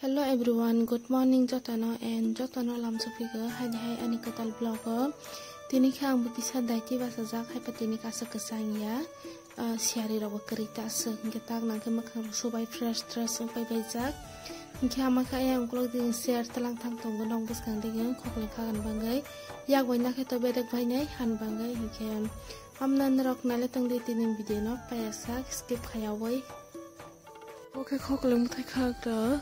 Hello everyone, good morning Jotano and Jotano lam sofiga hai ani katal blogger tini khang bukisa daiti basa jak hai patini kasa kesang ya siari rawa kerita se ngetak nang kemakang sobai fresh pai bai jak ngkha maka yang klog ding share telang thang tong gonong buskang ding khokle khagan bangai yak boina khe to bedek bhai nai han bangai ngkhem amnan rok nale tang de tinin video no payasak skip khayawai oke khokle muthai khak da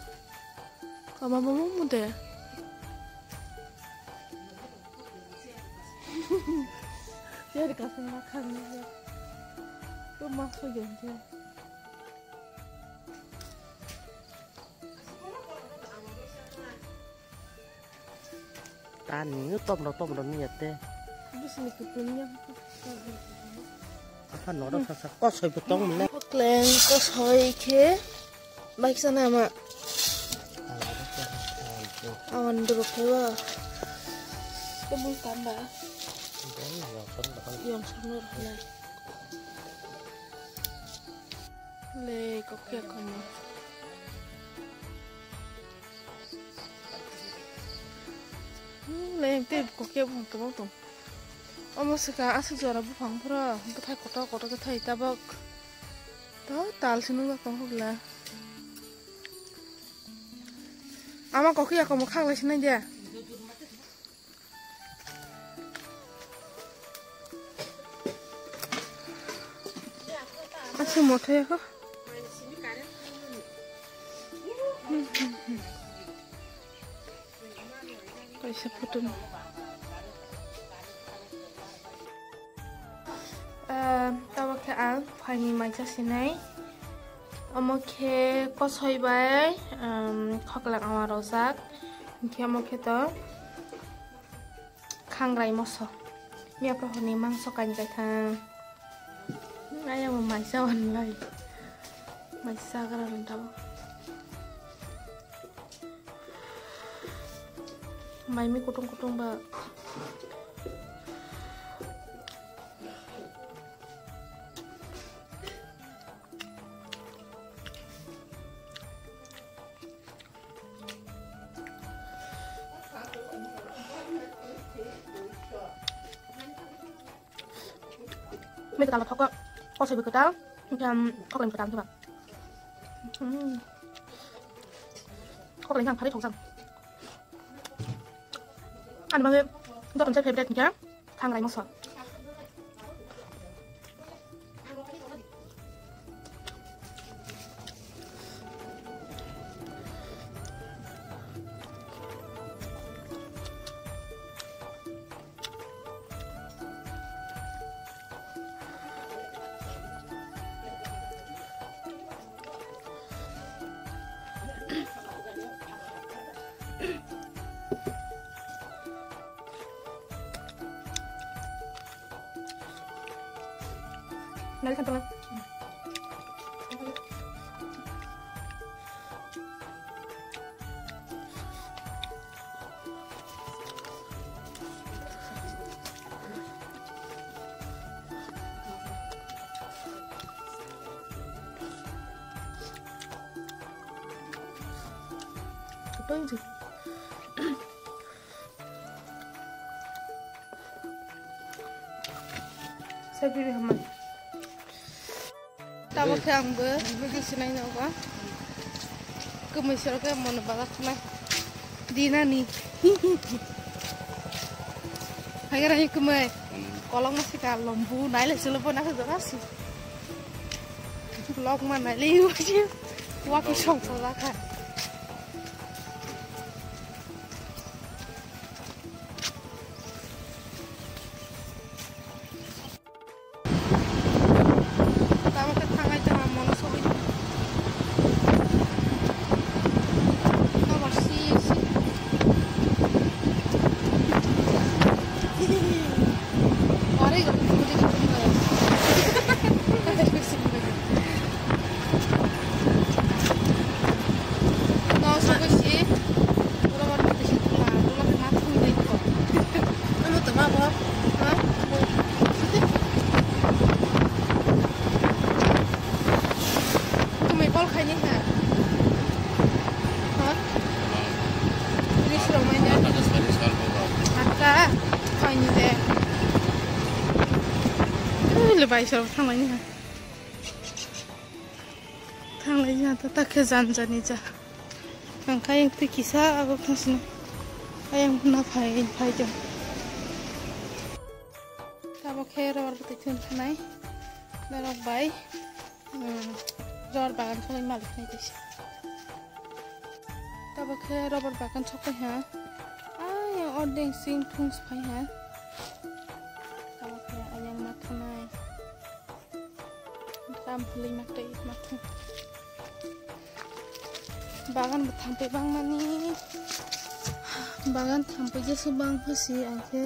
Mama mau muda. Dia dikasih makan ya. Tuh masuk aja. Tani tôm nó nhiệt thế. Bisa nih kupunya. Apa nó đó sao có soi beton mình đấy. Klen có soi ke. Baik sana mak. Awan dulu kewa. Tembung tambah. Yang sanur lah. Le kokya kamu. Le yang teh kokya bukan kamu tuh. Omo sekarang asal juara bukan pura. Ketai kota ketai tabak. Tahu tal sini nggak kamu lah. Ama koki aku mau khang sini aja. Masih mau ya kok? Kau bisa potong. Tahu ke al, pani macam sini. Oke, kos hoi bay, khoklang awal rosak, mungkin oke to, kangrai moso, ni apa honi mangso kan kita, ayam memaisa online, maisa kerana tahu, maimi kutung ba. Mereka kalau kok saya berkedal, macam kok lain berkedal coba. Kok lain yang hari thong sang. Anu bangga, untuk konsep favorite nya, kang lain masuk. Nari kantongan. Apa itu? Saya pilih aman. Tahu ke ambil, mungkin sini ni apa? Kemisal ke mana balas mana? Dina ni. Akhirnya kemai. Kalau masih kalau lembu, naik selepas nak terasi. Log mana liu je. Waktu song salah kan. Hả? बाइसाव थांनायनि थांनाय जाहाथ' ताखे जानजानि जा ओंखाय ओंख्रि खिसा आगो थांसिनो आयं ना फायदों ताबखे रबर बथै थुनखानाय दारक बाय रबर बागान खालाय मालिक नायदिस ताबखे रबर बागान सकाय हा आय अरदें सिं थुंस फाय हा ताबखे आयं माथुनाय काम फुलै माथै माथु bagan bertampai bang mani bagan tampai je sebang pasi angke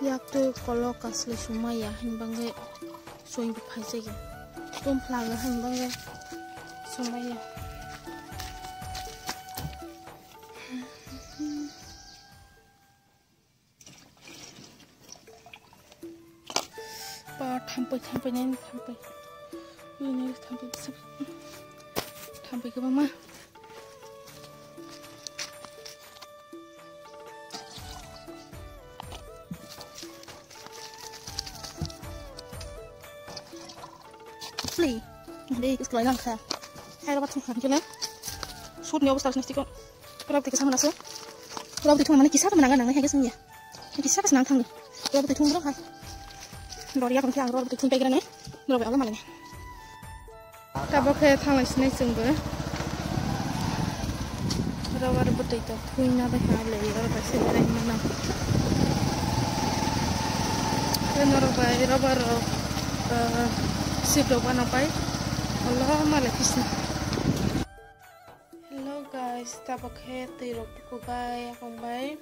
yak tu kalau kasle semua ya hin bangge soing berpai saja tom plaga hin bangge semua ya ba tampai ni tampai ini tampai besar tampai ke mama Nih, deh, sekolah lang ka. Hay rapat sungkan kena. Shoot ni obstas nesti ko. Rapat ikasama naso. Rapat itu mana kisah menangan nang heges nya. Kisah kas nang thang. Rapat itu ngro ha. Doriya kong tiang rapat itu pegira ne. Rapat ala malane. Tabok he thang isne sungbe. Rapat itu kuina da ha le rapat sindai mana. Rapat Sip apa napai? Allah malah kisah. Hello guys, tabak he tirok kubai kumbai.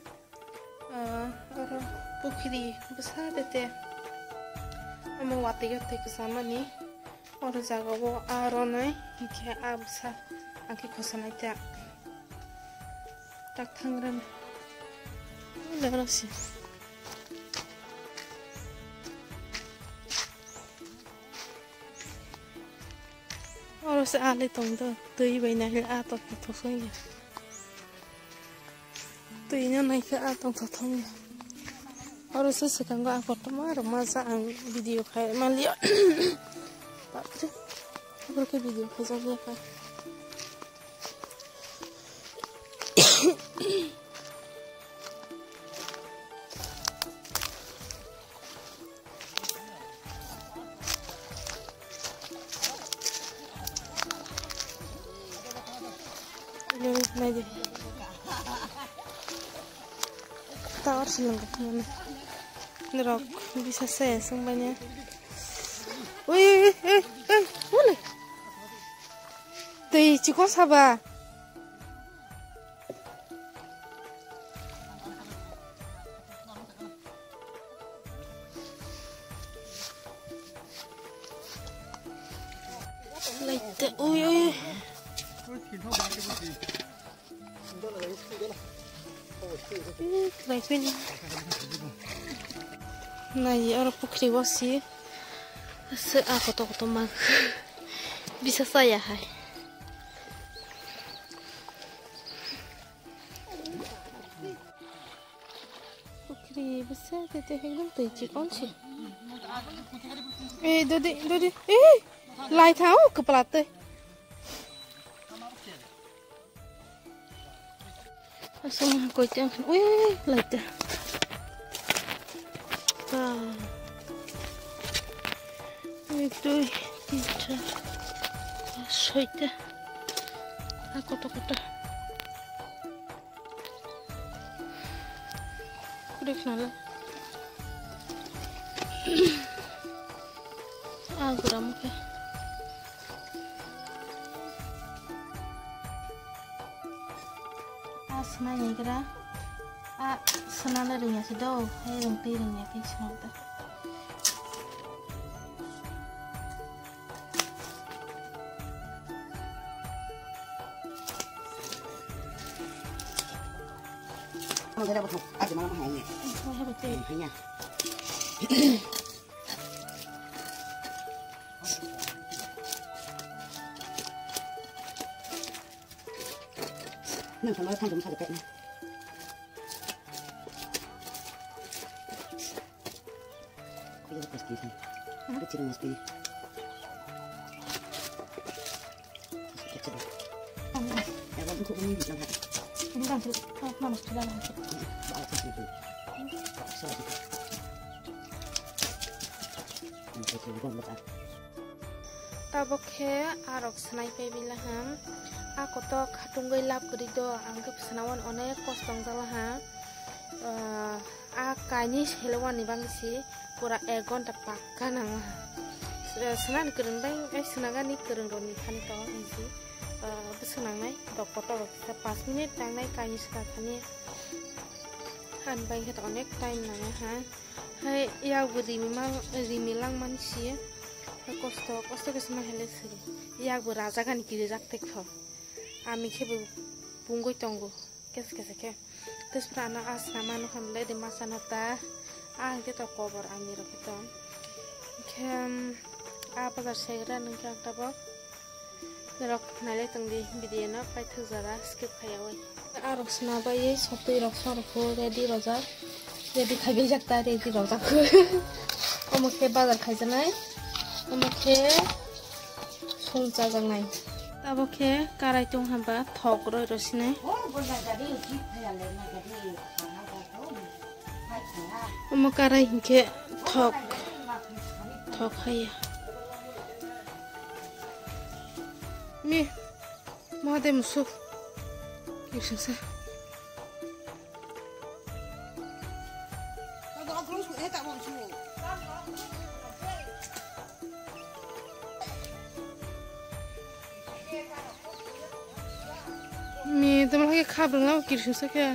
Orang pukiri besar dete. Amo wati ke kesama ni. Orang jaga wo aronai, ke absa, angki kosanai tak. Tak tangran. Lepas sih. Orang sealih tongdo, tuh banyak ke atau tutungnya, tuhnya naik ke atau tutungnya. Orang sesekarang gak aku temar masa video kayak malia, pak tu, aku ke video kayak saja kan. Naji, tawar seneng mana? Nerok bisa saya semuanya. Wih, boleh. Tuh, cikgu sabar. Lihat, wih. Baik ini. Nah, ya orang pukri wasi. Aku tahu mak. Bisa saya hai. Pukri besar teteh hegdom tuh cikon sih. Dodi. Lai tahu kepala teh. Asal kau jangan, wih, lihat. Itu tidak, soalnya aku takut. Udah kenal. Aku ramu ke. Senangnya kira, senang larinya sudah, yang tirnya kayak senang tak. Không thấy đâu thuộc, ai chỉ mang hàng này. Hai betul. Thấy nha. Nâng thằng nó thằng chúng ta được tệ này. Bây giờ phải kỹ thôi. Kecil mesti. Kecil. Ya kan untuk ini bisa kan. Ini kan mama sudah lah. Baik itu. Sorry. Ini kecil banget. Tabokhe arok sanai pe bilaham aku to khatungai lab gori do angke sanawan onek kostong jalaha a kaini selewan ni bangsi pura 1 घंटा pakka nanga senan kereng bang senagan ni kereng roni khani to insi besenang nai dok foto 5 minit tang nai kaini sekakani han bang het onek time nanga ha hai ya gudi rimilang mansi kosto ke sama hele seri ya bu raja kan kiri jak tek pho ami ke bu bungoi tongo kes ke tes prana asna manu hamle de masanata a ke to cover ami rokiton kem a bazar segra nang ka tabo rok nale tangdi video na pai thuzara skip khayawai arok sna bai sopei rok sor ko ready roja ready khabe jakta ready roja ko omoke bazar khaijanai omoke songcha jangnai taboke karai tong hamba thok roi rosine omo karai hinke thok haya mi made musu kisasa mi teman lagi kabar ngau kirim sakya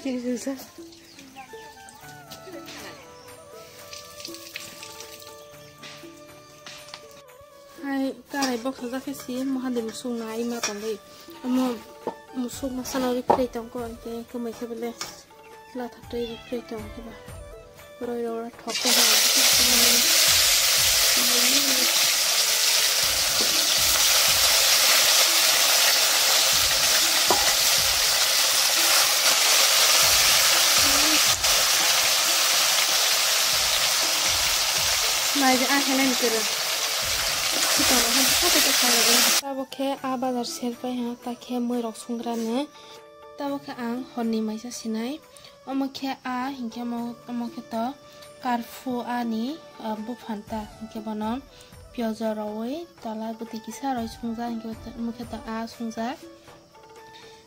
kirim sak hai karai box saja kesi mohande musung na ima tambai amo musung masana ri play tong ko anke kemai kebele la thatre ri play tong ko ba roi roi thok ko mai ja akhlan kero kita han sate ta khale tabokhe a bazar sel pai ha takhe moi rok sungrane tabokhe ang honni maisa sinai omokhe a hinke mo omokhe to karfu ani bufanta hinke bono pyoja roi tala buti kisa roi sungja hinke omokhe to a sungja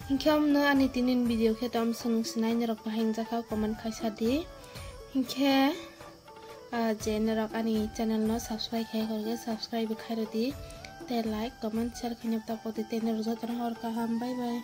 hinke amna ani tinin video khe tom sung sinai ni rok bahing jaka comment khaisa di hinke जेनरक आनी चैनल न सब्सक्राइब खाई करके सब्सक्राइब खाई रही ते like comment share खनियब ता पोती तेने रोजा तरह और कहा बाय बाय।